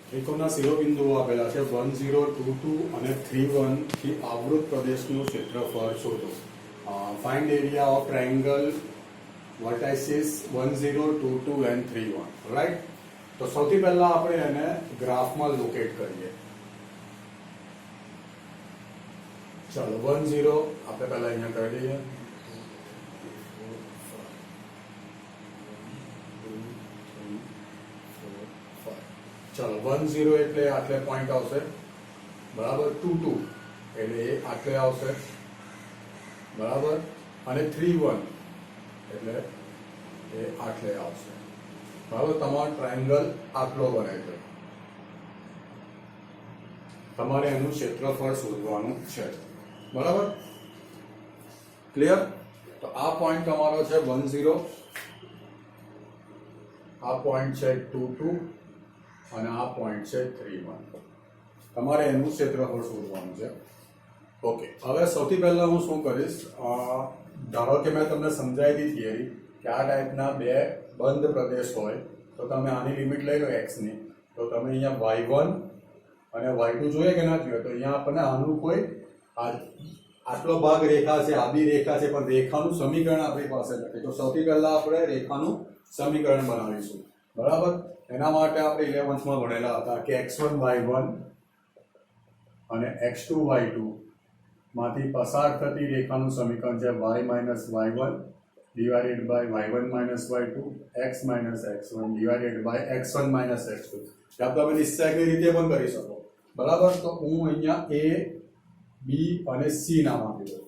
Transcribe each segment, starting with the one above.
ત્રિકોણના શિરોબિંદુઓ આપેલા છે 1022 અને 31 થી આવૃત પ્રદેશનું ક્ષેત્રફળ શોધો. Find area of triangle vertices 1022 and 31. Right. તો સૌથી પહેલા આપણે એને ગ્રાફમાં લોકેટ કરીએ. ચાલો 10 આપણે પહેલા અહીંયા કરી દઈએ. ચાલો 10 એટલે આટલે પોઈન્ટ આવશે, બરાબર. 22 એટલે એ આટલે આવશે, બરાબર. અને 31 એટલે એ આટલે આવશે, બરાબર. તમારો ટ્રાયેંગલ આટલો બને છે. તમારે એનું ક્ષેત્રફળ શોધવાનું છે, બરાબર. ક્લિયર? તો આ પોઈન્ટ તમારો છે 10, આ પોઈન્ટ છે 22 અને આ પોઈન્ટ છે 31. તમારે એનું ક્ષેત્રફળ શોધવાનું છે. ઓકે, હવે સૌથી પહેલા હું શું કરીશ, ધારો કે મેં તમને સમજાવી હતી થિયરી કે આ ટાઈપના બે બંધ પ્રદેશ હોય તો તમે આની લિમિટ લઈ લો x ની, તો તમે અહીંયા y1 અને y2 જોઈએ કે ના જોઈએ, તો અહીંયા આપણને આનું કોઈ આટલો ભાગ રેખા છે, આ બી રેખા છે, પણ રેખાનું સમીકરણ આપણી પાસે નથી. તો સૌથી પહેલા આપણે રેખાનું સમીકરણ બનાવીશું, બરાબર. એના માટે આપણે 11th માં ભણેલા હતા કે x1 y1 અને x2 y2 માંથી પસાર થતી રેખાનું સમીકરણ છે y y1 divided by y1 y2 x x1 divided by x1 x2. ત્યાં તમે નિશ્ચયની રીતે પણ કરી શકો, બરાબર. તો હું અહીંયા a b અને c નામ આપી દઉં,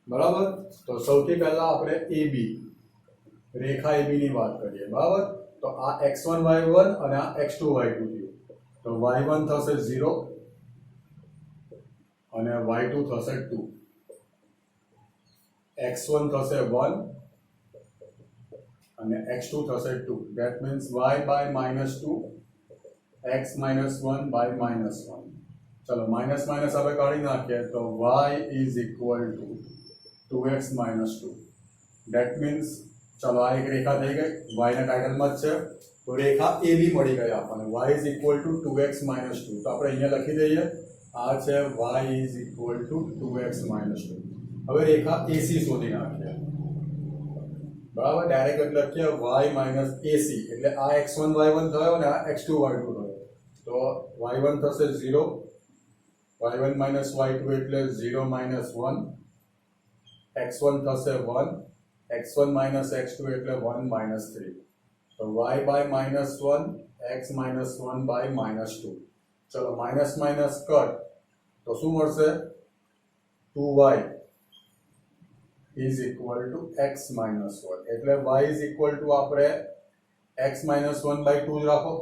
બરાબર. તો સૌથી પહેલા આપણે ab રેખા ab ની વાત કરીએ, બરાબર. તો આ x1 y1 અને આ x2 y2 થયું, તો y1 થશે 0 અને y2 થશે 2, x1 થશે 1 અને x2 થશે 2. That means y by -2 x -1 by -1. ચલો માઇનસ માઇનસ આપણે કાઢી નાખીએ તો y is equal to 2x -2. That means ચલો આ એક રેખા થઈ ગઈ, y ના ટાઇટલમાં જ છે, તો રેખા AB મળી ગઈ આપણને. y is equal to 2x -2. તો આપણે અહીંયા લખી દઈએ, આ છે y is equal to 2x -2. હવે રેખા AC શોધી નાખીએ, બરાબર. ડાયરેક્ટ લખીએ y માઇનસ AC એટલે આ x1 y1 થયો અને આ x2 y2 થયો, તો y1 થશે 0, y1 minus y2 એટલે 0 minus 1, x1 થશે 1, x1 minus x2 એટલે 1 minus 3. તો y by -1 x minus 1 by -2. ચલો માઇનસ માઇનસ કટ, તો શું મળશે? 2y is equal to x minus 1. એટલે y is equal to આપણે x minus 1 by 2 જ રાખો,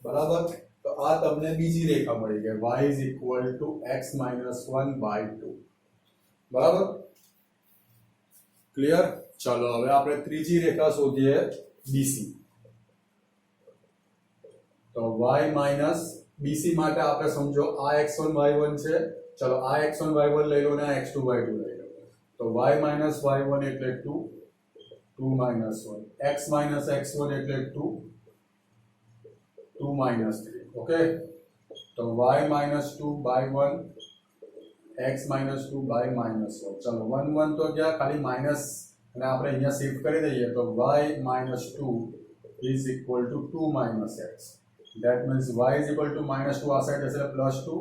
બરાબર. તો આ તમને બીજી રેખા મળી ગઈ, y is equal to x minus 1 by 2, બરાબર. ક્લિયર? ચાલો હવે આપણે ત્રીજી રેખા શોધીએ BC. તો y minus BC માટે આપણે સમજો આ x1 y1 છે, ચલો આ x1 y1 લઈ લો ને આ x2 y2 લઈ લો. તો y minus y1 એટલે 2, 2 minus 1, x minus x1 એટલે 2, 2 minus 3. ઓકે, તો y minus 2 by 1 x minus 2 by minus 1. ચલો 1 1 તો ગયા, ખાલી માઇનસ અને આપણે અહીંયા શિફ્ટ કરી દઈએ તો y minus 2 is equal to 2 minus x. That means y is equal to -2 આ સાઈડ એટલે +2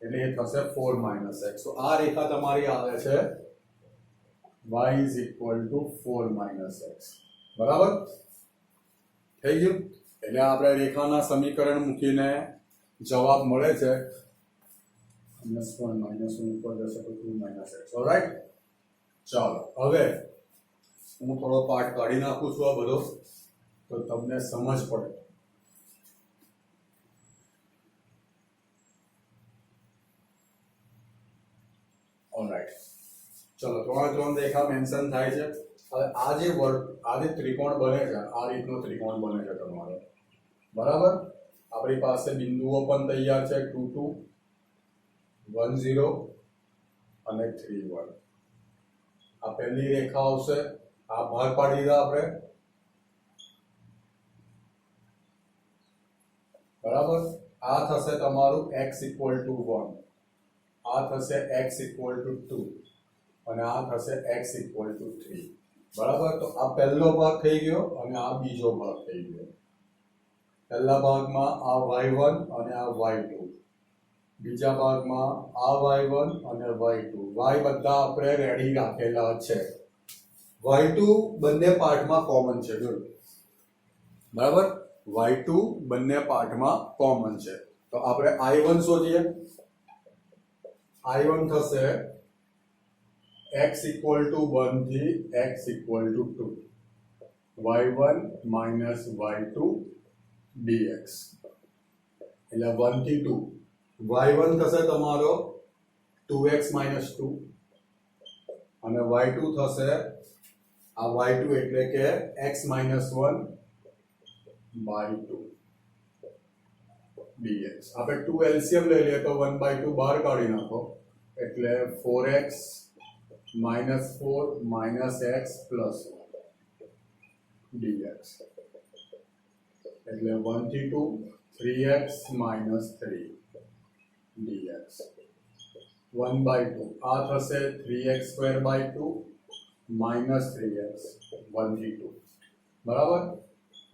એટલે એ થશે 4 minus x. તો આ રેખા તમારી આવે છે y is equal to 4 minus x, બરાબર. થઈ ગયું? એટલે આપણે રેખાના સમીકરણ મૂકીને જવાબ મળે છે -1 ઉપર જશે તો 2 minus x. ઓલરાઈટ. ચાલો હવે હું થોડો પાર્ટ કાઢી નાખું છું આ બધો, તો તમને સમજ પડે. ઓલરાઈટ. ચલો 3 રેખા મેન્શન થાય છે. હવે આ જે ત્રિકોણ બને છે, આ રીતનો ત્રિકોણ બને છે તમારો, બરાબર. આપણી પાસે બિંદુઓ પણ તૈયાર છે 2 2 1 0 અને 3 1. આ પહેલી રેખા આવશે, આ ભાગ પાડી દીધા આપણે, બરાબર. આ થશે તમારું x ઇક્વલ ટુ 1, આ થશે x ઇક્વલ ટુ 2 અને આ થશે x ઇક્વલ ટુ 3. બરાબર, તો આ પહેલો ભાગ થઈ ગયો અને આ બીજો ભાગ થઈ ગયો. પહેલા ભાગમાં આ y1 અને આ y2, બીજા ભાગમાં આ y1 અને y2. y બધા આપણે રેડી રાખેલા છે. y2 બંને પાર્ટમાં કોમન છે. જો બરાબર, y2 બંને પાર્ટમાં કોમન છે. તો આપણે i1 શોધીએ. i1 થશે x ઇક્વલ ટુ 1 થી x equal to 2, y1 minus y2 dx, એટલે 1 થી 2. y1 થશે તમારો 2x માઇનસ 2 અને y2 થશે આ y2 એટલે કે x માઇનસ 1 બાય 2 dx. આપણે 2 એલસીએમ લઈ લઈએ તો 1/2 બહાર કાઢી નાખો એટલે 4x minus 4 minus x plus 1 dx, એટલે 1 થી 2 3x માઇનસ 3 dx, 1/2. આ થશે 3x square by 2 minus 3x 1 થી 2. બરાબર,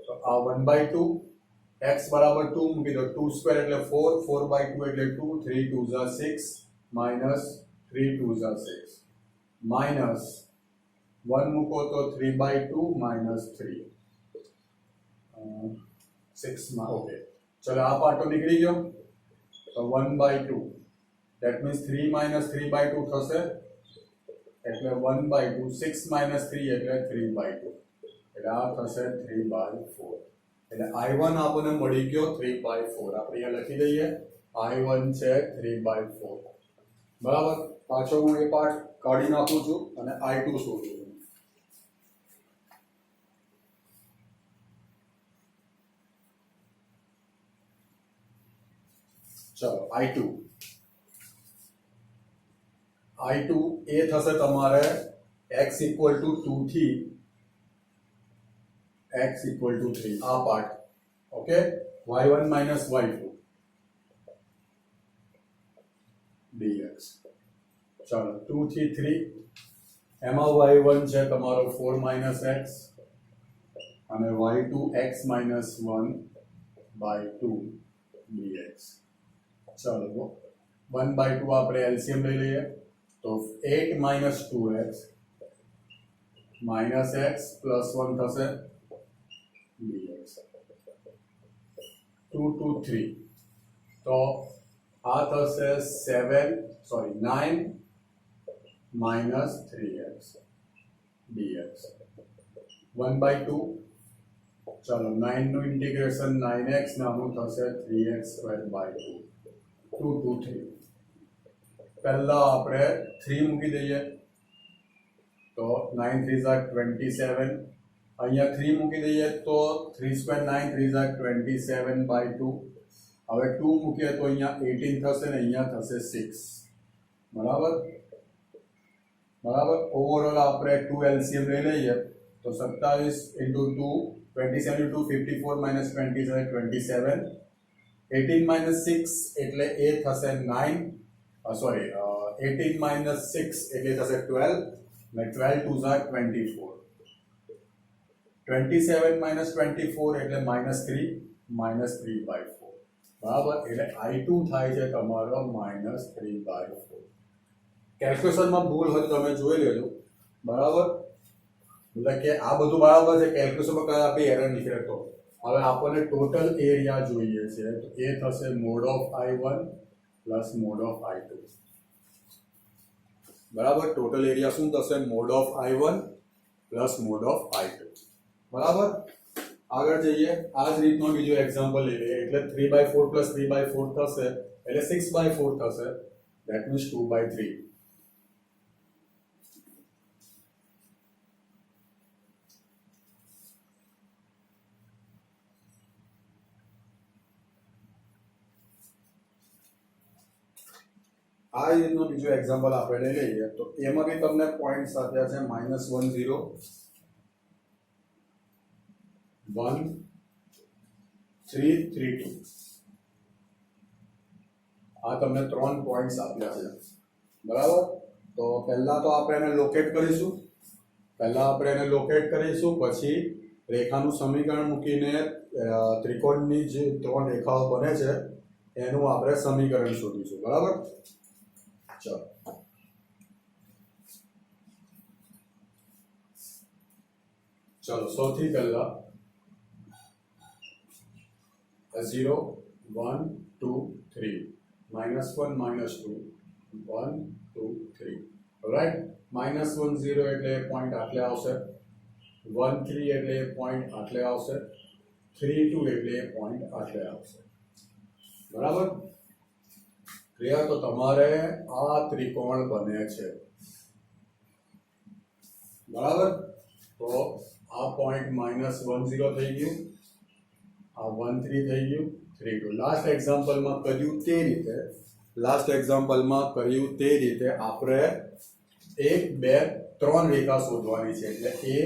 તો આ 1/2 x બરાબર 2 મૂકી દો. 2 સ્ક્વેર એટલે 4, 4/2 એટલે 2, 3 2 ઝા 6 માઇનસ 3 2 ઝા 6 માઇનસ 1 મૂકો તો 3/2 માઇનસ 3 6 માં. ઓકે, ચલો આ પાર્ટ તો નીકળી ગયો. તો 1/2 that means 3 minus 3/2 થશે એટલે 1/2. 6 minus 3 એટલે 3/2 એટલે આ થશે 3/4. એટલે i1 આપણને મળી ગયો 3/4. આપણે અહીંયા લખી દઈએ i1 છે 3/4. બરાબર, પાછો હું એ પાર્ટ કાઢી નાખું છું અને i2 શોધું છું. ચલો i2 એ થશે તમારે x ઇક્વલ ટુ 2 થી x ઇક્વલ ટુ 3, આ part. Okay, y1 minus y2 dx. ચલો 2 થી 3, એમાં y1 છે તમારો 4 માઇનસ x અને y2 x minus 1 by 2 dx. ચલો 1/2 આપણે એલસીએમ લઈ લઈએ તો 8 minus 2x minus x plus 1 થશે dx. 2 2 3 તો આ થશે 9 માઇનસ 3x dx. 1/2, ચલો 9 નું ઇન્ટિગ્રેશન 9x નાનું થશે 3x સ્ક્વેર બાય 2. 2 2 3 પહેલા આપણે 3 મૂકી દઈએ તો 9 3 ઝા 27. અહીંયા 3 મૂકી દઈએ તો 3 સ્ક્વેર 9 3 ઝા 27 બાય 2. હવે 2 મૂકીએ તો અહીંયા 18 થશે ને અહીંયા થશે 6. બરાબર, ઓવરઓલ આપણે 2 એલસીએમ લઈ લઈએ તો 27 into 2 27 into 54 minus 20 is 27. 18 minus 6 એટલે એ થશે 9, 18 minus 6 એટલે થશે 12 અને 12 2 ઝા 24. 27 minus 24 એટલે -3 -3/4. બરાબર, એટલે i2 થાય છે તમારો -3/4. કેલ્ક્યુલેશનમાં ભૂલ હોય તો તમે જોઈ લેજો. બરાબર, એટલે કે આ બધું બરાબર છે, કેલ્ક્યુલેશનમાં કઈ આપણી એરર નીકળે તો. હવે આપણને ટોટલ એરિયા જોઈએ છે તો એ થશે mode of i1 plus mode of i2. બરાબર, ટોટલ એરિયા શું થશે? Mode of i1 plus mode of i2. બરાબર, આગળ જઈએ. આ જ રીતનો બીજો એક્ઝામ્પલ લઈ લઈએ એટલે 3/4 પ્લસ 3/4 થશે એટલે 6/4 થશે. That means 2/3. આ રીતનો બીજો એક્ઝામ્પલ આપણે લઈ લઈએ તો એમાં બી તમને પોઈન્ટ્સ આપ્યા છે -1 0 1 3 3 2. આ તમને 3 પોઈન્ટ્સ આપ્યા છે, બરાબર. તો પહેલા તો આપણે એને લોકેટ કરીશું, પછી રેખાનું સમીકરણ મૂકીને ત્રિકોણની જે 3 રેખાઓ બને છે એનું આપણે સમીકરણ શોધીશું, બરાબર. ચલો સૌથી પહેલા 0 1 2 3 -1 -2 1 2 3, રાઈટ. -1 0 એટલે પોઈન્ટ આટલે આવશે, 1 3 એટલે પોઈન્ટ આટલે આવશે, 3 2 એટલે પોઈન્ટ આટલે આવશે, બરાબર. ક્લિયર. તો તમારે આ ત્રિકોણ બને છે, બરાબર. તો આ પોઈન્ટ -1 0 થઈ ગયું, આ 1 3 થઈ ગયું, 3 2. લાસ્ટ એક્ઝામ્પલમાં કર્યું તે રીતે આપણે 1 2 3 રેખા શોધવાની છે, એટલે A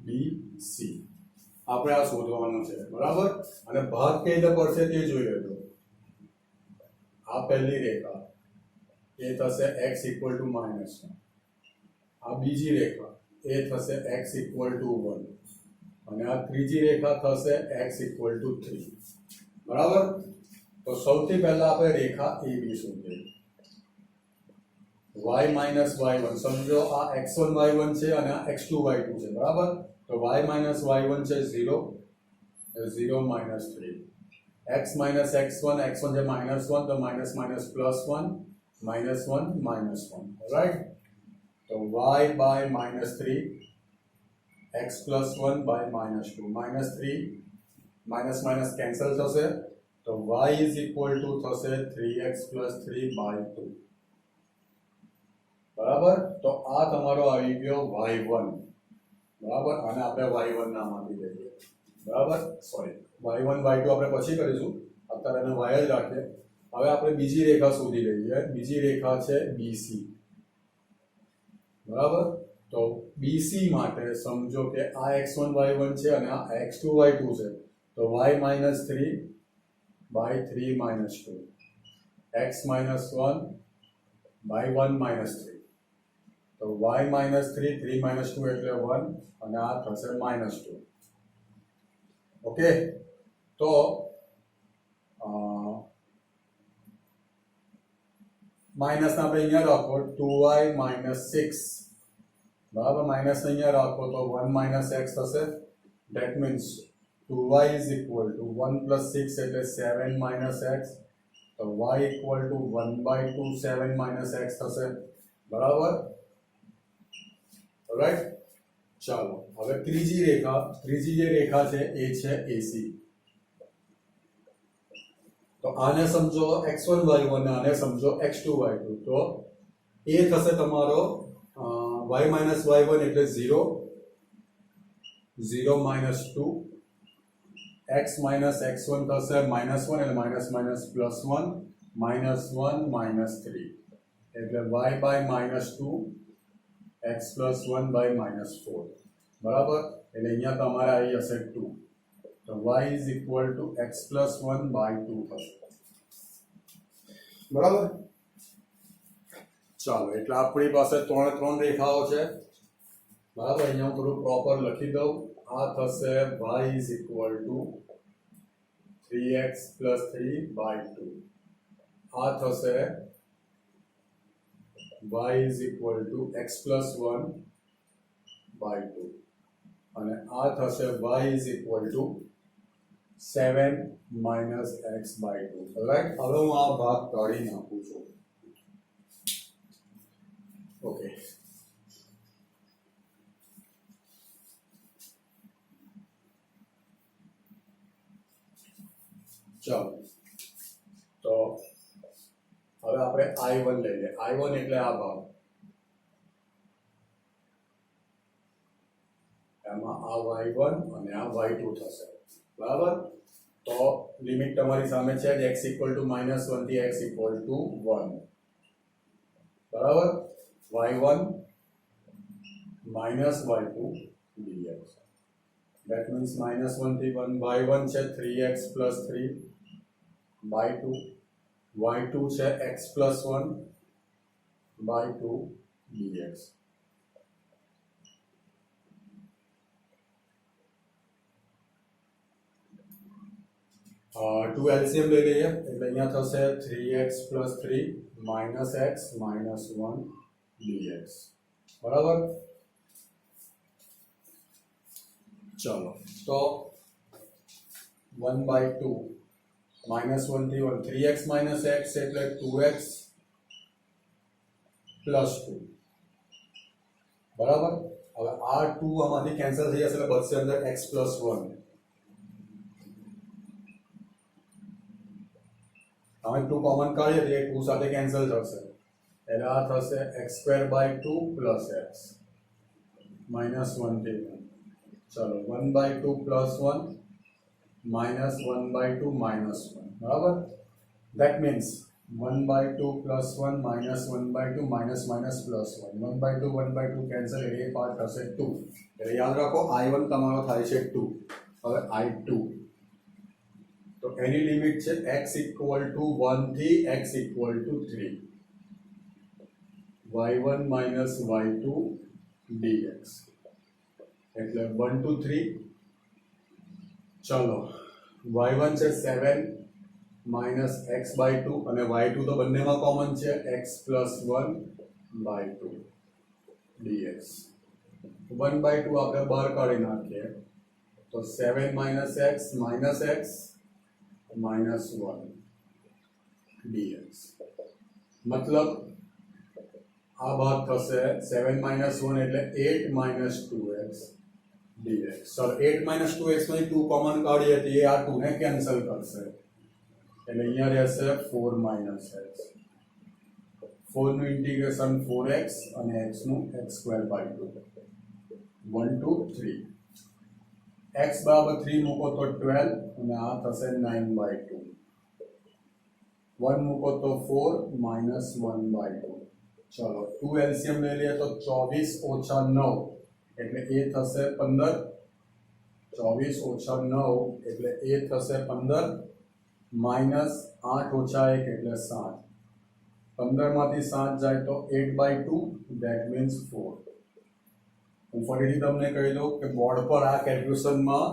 B C આપણે આ શોધવાનું છે, બરાબર. અને ભાગ કઈ રીતે પડશે તે જોઈ લેજો. આ પહેલી રેખા એ થશે x -1, આ બીજી રેખા એ થશે x = 1, અને આ ત્રીજી રેખા થશે x = 3, બરાબર. તો સૌથી પહેલા આપણે રેખા AB શોધીએ. y - y1, સમજો આ x1 y1 છે અને આ x2 y2 છે, બરાબર. તો y - y1 છે 0 0 -3, x - x1 x1 છે -1 તો -+ 1 -1 રાઈટ. તો y by -3 x + 1 by -2, -3 - cancel થશે, તો y = થશે 3x + 3 by 2, બરાબર. તો આ તમારો આવી ગયો y1, બરાબર. અને આપણે y1 નામ આપી દઈએ, બરાબર. સોરી, y1 y2 આપણે પછી કરીશું, અત્યારે એને y જ રાખીએ. હવે આપણે બીજી રેખા શોધી લઈએ. બીજી રેખા છે BC, બરાબર. તો BC માટે સમજો કે આ x1 y1 છે અને આ x2 y2 છે, તો y - 3 by 3 - 2, x - 1 by 1 - 3, તો y - 3 3 - 2 એટલે 1, અને આ થશે -2. ઓકે. તો માઇનસ આપણે અહીંયા રાખો 2y - 6, બરાબર. માઇનસ અહીંયા રાખો તો 1 - x થશે. ધેટ મીન્સ 2y = 1 + 6 એટલે 7 - x, તો y = 1/2 7 - x થશે, બરાબર. રાઈટ. ચાલો હવે ત્રીજી જે રેખા છે એ છે AC. તો આને સમજો x1 y1 અને આને સમજો x2 y2. તો એ થશે તમારો y - y1 એટલે 0 0 - 2, x - x1 થશે -1 એટલે -+ 1 -1 -3, એટલે y by -2 x + 1 by -4, બરાબર. એટલે અહીંયા તમારે આવી જશે 2, તો y = x + 1 by 2 થશે, બરાબર. ચાલો, એટલે આપણી પાસે ત્રણ રેખાઓ છે, બરાબર. અહીંયા હું થોડું પ્રોપર લખી દઉં. આ થશે y = 3x + 3 by 2, આ થશે y = x + 1 by 2, અને આ થશે y = 7 - x by 2, રાઈટ. હવે હું આ ભાગ કાઢી નાખું છું. ઓકે. ચાલો, તો હવે આપણે I1 લઈ લઈએ. I1 એટલે આ ભાગ, એમાં આ y1 અને આ y2 થશે, બરાબર. તો લિમિટ તમારી સામે છે જ, x = -1 થી x = 1, બરાબર. y1 - y2 dx, that means -1 થી 1, y1 છે 3x + 3 by 2 y2 છે x plus 1 by 2 dx. To LCM લઈ લઈએ એટલે અહીંયા થશે 3x plus 3 minus x minus 1 dx. બરાબર. ચલો તો 1 બાય 2 માઇનસ 1 થી 1 3x માઇનસ x એટલે 2x પ્લસ 2. બરાબર. હવે આ 2 આમાંથી કેન્સલ થઈ જશે એટલે બચશે અંદર x પ્લસ 1. હવે 2 કોમન કાઢીએ તો એ 2 સાથે કેન્સલ થશે એટલે આ થશે x square by 2 plus x minus 1 થી 1. ચલો 1 by 2 plus 1 minus 1 by 2 minus 1. બરાબર. That means 1 by 2 plus 1 minus 1 by 2 minus minus plus 1. 1 by 2 cancel એટલે એ પાર્ટ થશે 2. એટલે યાદ રાખો I1 તમારો થાય છે 2. હવે I2 તો એની લિમિટ છે x ઇક્વલ ટુ 1 થી x equal to 3. y1 minus y2 dx એટલે 1 to 3. ચલો y1 છે 7 માઇનસ x બાય 2 અને y2 તો બંનેમાં કોમન છે x plus 1 by 2 dx. 1 by 2 આપણે બહાર કાઢી નાખીએ તો 7 માઇનસ x માઇનસ 1 dx. મતલબ આ ભાગ થશે 7 માઇનસ 1 એટલે 8 minus 2x dx. Sir 8 minus 2x માંથી 2 કોમન કાઢીએ તો એ આ 2 ને કેન્સલ કરશે એટલે અહીંયા રહેશે 4 માઇનસ x. 4 નું ઇન્ટિગ્રેશન 4x અને x નું x square by 2 1 to 3. x બરાબર 3 મૂકો તો 12 અને આ થશે 9 બાય 2. 1 મૂકો તો 4 માઇનસ 1 બાય 2. ચલો 2 એલસીએમ લઈ લઈએ તો 24 ઓછા 9 એટલે એ થશે 15. 24 ઓછા 9 એટલે એ થશે 15 માઇનસ 8 ઓછા 1 એટલે 7. 15 માંથી 7 જાય તો 8 બાય 2 ધેટ મીન્સ 4. હું ફરીથી તમને કહી દઉં કે બોર્ડ પર આ કેલ્ક્યુલેશનમાં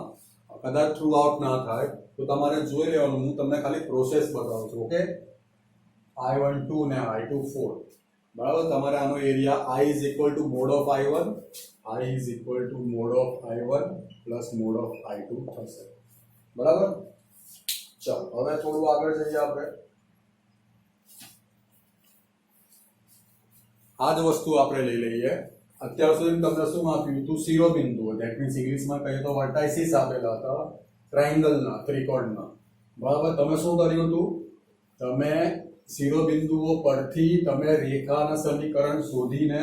કદાચ થ્રુ આઉટ ના થાય તો તમારે જોઈ લેવાનું. હું તમને ખાલી પ્રોસેસ બતાવું છું. ઓકે. I1 2 ને I2 4. બરાબર. તમારે આનો area I is equal to mod of I1, I is equal to mod of I1 plus mod of I2 થશે. બરાબર. ચાલો હવે થોડું આગળ જઈએ આપણે. આ જ વસ્તુ આપણે લઈ લઈએ. અત્યાર સુધી તમને શું આપ્યું હતું? શિરોબિંદુઓ. ધેટ મીન્સ ઇંગ્લિશમાં કહીએ તો વર્ટાઇસિસ આપેલા હતા ટ્રાયંગલના, ત્રિકોણના. બરાબર. તમે શું કર્યું હતું? તમે શિરોબિંદુઓ પરથી તમે રેખાના સમીકરણ શોધીને,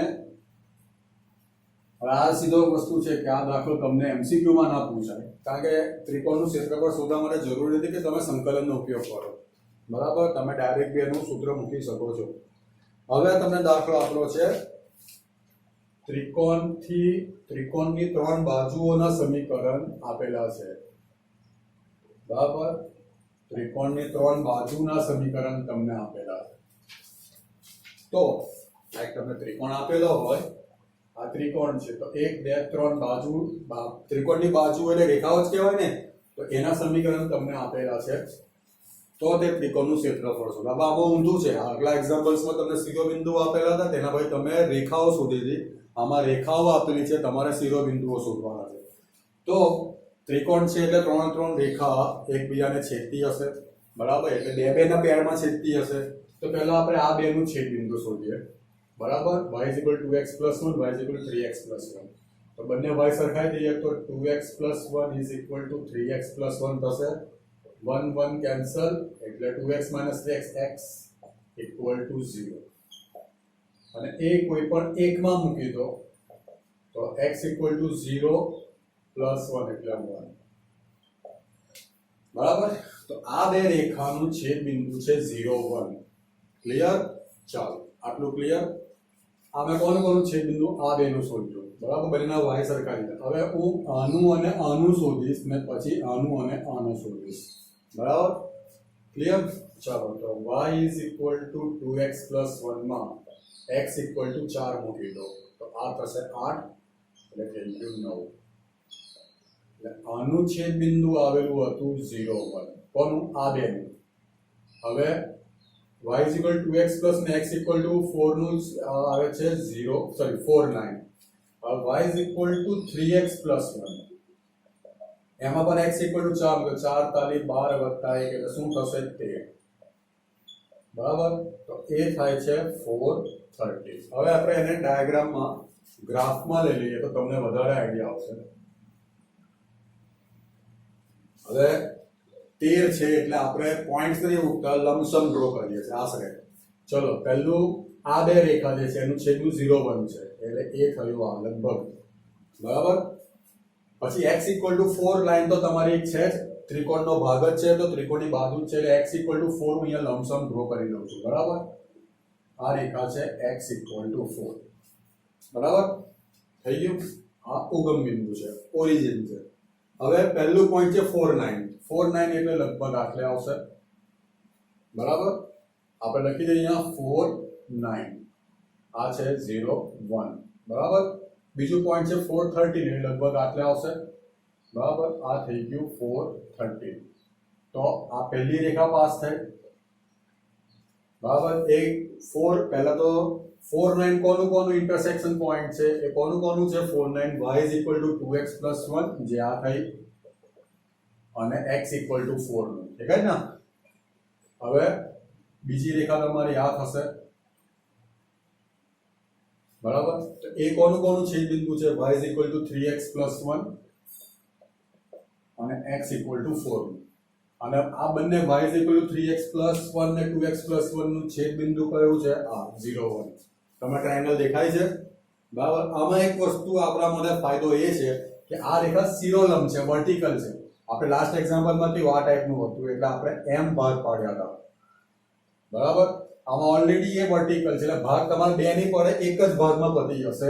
આ સીધો વસ્તુ છે કે આ દાખલો તમને એમસીક્યુમાં ના પૂછાય કારણ કે ત્રિકોણનું ક્ષેત્રફળ શોધવા માટે જરૂરી નથી કે તમે સંકલનનો ઉપયોગ કરો. બરાબર. તમે ડાયરેક્ટ બેનું સૂત્ર મૂકી શકો છો. હવે તમને દાખલો આપેલો છે ત્રિકોણની 3 બાજુઓના સમીકરણ આપેલા છે. બરાબર. ત્રિકોણની 3 બાજુના સમીકરણ તમને આપેલા છે. તો એક તમને ત્રિકોણ આપેલો હોય, આ ત્રિકોણ છે તો 1 2 3 બાજુ, ત્રિકોણની બાજુ એટલે રેખાઓ જ કહેવાય ને, તો એના સમીકરણ તમને આપેલા છે. તો તે ત્રિકોણનું ક્ષેત્રફળ શોધો. હવે આમાં ઊંધું છે. આગલા એક્ઝામ્પલ્સમાં તમને શિરોબિંદુ આપેલા હતા, તેના પછી તમે રેખાઓ શોધી હતી. આમાં રેખાઓ આપેલી છે, તમારે શિરોબિંદુઓ શોધવાના છે. તો ત્રિકોણ છે એટલે 3 રેખા એકબીજાને છેદતી હશે. બરાબર. એટલે 2 ના પેરમાં છેદતી હશે. તો પહેલા આપણે આ બેનું છેદબિંદુ શોધીએ. બરાબર. y is equal to 2x plus 1, y is equal to 3x plus 1. તો બંને y સરખાઈ દઈએ તો 2x plus 1 is equal to 3x plus 1 થશે. 1 1 કેન્સલ એટલે 2x minus 3x x equal to 0. અને એ કોઈ પણ એકમાં મૂકી દો તો x equal to 0 plus 1 એટલે 1. બરાબર. તો આ બે રેખાનું છેદબિંદુ છે 0 1. ક્લિયર? ચાલો આટલું ક્લિયર. આમે કોનું છેદબિંદુ? આ બેનું શોધ્યું. બરાબર. બંનેના y સરખા લીધા. હવે હું આનું અને આનું શોધીશ ને પછી આનું અને આનું શોધીશ. બરાબર. ક્લિયર? ચાલો તો y is equal to 2x plus 1 માં x ઇક્વલ ટુ 4 મૂકી દો તો આ થશે 8 એટલે થઈ ગયું 9. એટલે આનું છેદ બિંદુ આવેલું હતું 0 1. કોનું? આ બેનું. હવે y is equal to 2x plus ને x ઇક્વલ ટુ 4 નું આવે છે 0 સોરી 4 9. હવે y is equal two 3x plus 1 એમાં પણ x ઇક્વલ ટુ 4 તો 4 તાલી 12 વત્તા 1 એટલે શું થશે 13. બરાબર? તો એ થાય છે 430. હવે આપણે એને ડાયાગ્રામમાં ગ્રાફમાં લઈ લઈએ તો તમને વધારે આઈડિયા આવશે. હવે 13 છે એટલે આપણે પોઈન્ટ્સ નહીં મૂકતા લમસમ ડ્રો કરીએ છીએ આશરે. ચલો પહેલું આ બે રેખા જે છે એનું છેદનું 0 1 છે એટલે એ થયું આ લગભગ. બરાબર? પછી x ઇક્વલ ટુ 4 લાઈન તો તમારી એક છે જ ત્રિકોણનો ભાગ જ છે તો ત્રિકોણની બાજુ જ છે એટલે x ઇક્વલ ટુ 4 હું અહીંયા લમસમ ડ્રો કરી દઉં છું. બરાબર? આ રેખા છે x ઇક્વલ ટુ 4. બરાબર? થઈ ગયું? આ ઉગમ બિંદુ છે, ઓરિજિન છે. હવે પહેલું પોઈન્ટ છે 4 9. 4 9 એટલે લગભગ આટલે આવશે. બરાબર? આપણે લખી દઈએ અહીંયા 4 9. આ છે 0 1. બરાબર? બીજું પોઈન્ટ છે 413 એટલે લગભગ આટલે આવશે. બરાબર? આ થઈ ગયું 413. તો આ પહેલી રેખા પાસ થઈ. બરાબર? એક 4 પહેલા તો 4 9 કોનું ઇન્ટરસેક્શન પોઈન્ટ છે એ કોનું છે 4 9 y is equal to 2x plus 1 જે આ થઈ અને x ઇક્વલ ટુ 4 નું. ઠીક છે ને? હવે બીજી રેખા તમારી આ થશે. બરાબર? તો એ કોનું છેદ બિંદુ છે y is equal two 3x plus 1 અને x ઇક્વલ ટુ 4 નું. અને આ બંને y is equal two 3x plus 1 ને 2x પ્લસ 1 નું છેદ બિંદુ કયું છે? આ 0 1. તમે ટ્રાયેંગલ દેખાય છે? બરાબર? આમાં એક વસ્તુ આપણા માટે ફાયદો એ છે કે આ રેખા શિરોલંબ છે, વર્ટિકલ છે. આપણે લાસ્ટ એક્ઝામ્પલમાં કેવું આ ટાઈપનું હતું એટલે આપણે એમ ભાગ પાડ્યા હતા. બરાબર? આમાં ઓલરેડી એ વર્ટિકલ છે એટલે ભાગ તમારે બે નહીં પડે, એક જ ભાગમાં પતી જશે.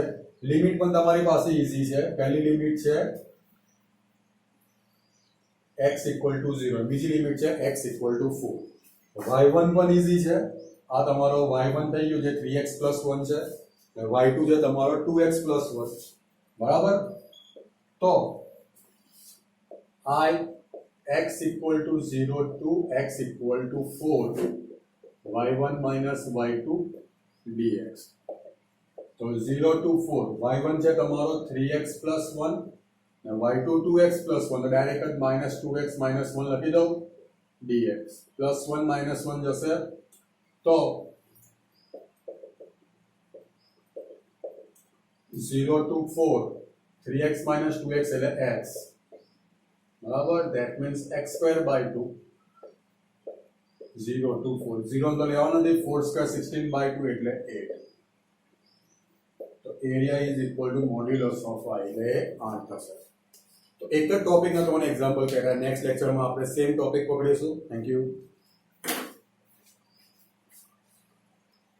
લિમિટ પણ તમારી પાસે ઈઝી છે. પહેલી લિમિટ છે x ઇક્વલ ટુ 0, બીજી લિમિટ છે x ઇક્વલ ટુ 4. y1 પણ ઈઝી છે. આ તમારો y1 થઈ ગયું જે 3x પ્લસ 1 છે. y2 છે તમારો 2x પ્લસ 1. બરાબર? તો I x equal to 0 to x equal to 4 y1 minus y2 dx. તો 0 to 4 y1 છે તમારો 3x plus 1 અને y2 2x plus 1 તો ડાયરેક્ટ જ minus 2x minus 1 લખી દઉં dx plus 1 minus 1 જશે તો 0 to 4 3x minus 2x એટલે x. બરાબર? that means x square by 2 0 to 4 0 તો લેવાનો નથી 4 square 16 by 2 એટલે 8. તો area is equal two modulus of i એટલે 8 થશે. તો એક જ ટોપિકનો તમને એક્ઝામ્પલ કર્યા. નેક્સ્ટ લેક્ચરમાં આપણે સેમ ટોપિક પકડીશું. Thank you.